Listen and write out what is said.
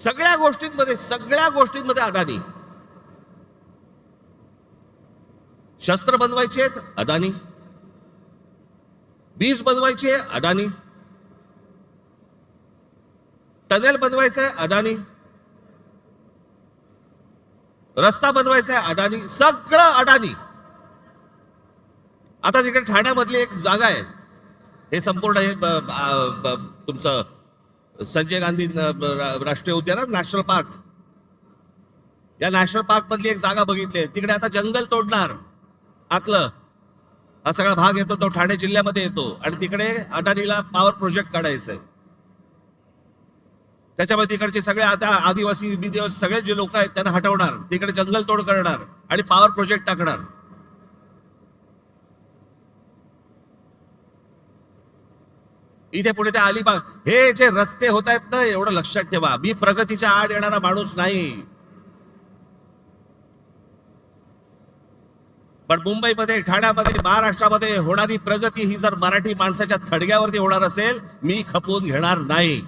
सगळ्या गोष्टींमध्ये अडाणी. शस्त्र बनवायचे आहेत अडाणी, वीज बनवायची आहे अडाणी, टनेल बनवायचं आहे अडाणी, रस्ता बनवायचा आहे अडाणी, सगळं अडाणी. आता तिकडे ठाण्यामधली एक जागा आहे, हे संपूर्ण हे तुमचं संजय गांधी राष्ट्रीय उद्यान, नॅशनल पार्क. या नॅशनल पार्क मधली एक जागा बघितली, तिकडे आता जंगल तोडणार. आतलं हा सगळा भाग येतो तो ठाणे जिल्ह्यामध्ये येतो आणि तिकडे अडाणीला पॉवर प्रोजेक्ट काढायचं आहे. त्याच्यामध्ये तिकडचे सगळे आता आदिवासी सगळे जे लोक आहेत त्यांना हटवणार, तिकडे जंगल तोड करणार आणि पॉवर प्रोजेक्ट टाकणार. इथे पुढे ते अलिबाग, हे जे रस्ते होत आहेत ना, एवढं लक्षात ठेवा, मी प्रगतीच्या आड येणारा माणूस नाही. पण मुंबईमध्ये, ठाण्यामध्ये, महाराष्ट्रामध्ये होणारी प्रगती ही जर मराठी माणसाच्या थडग्यावरती होणार असेल, मी खपवून घेणार नाही.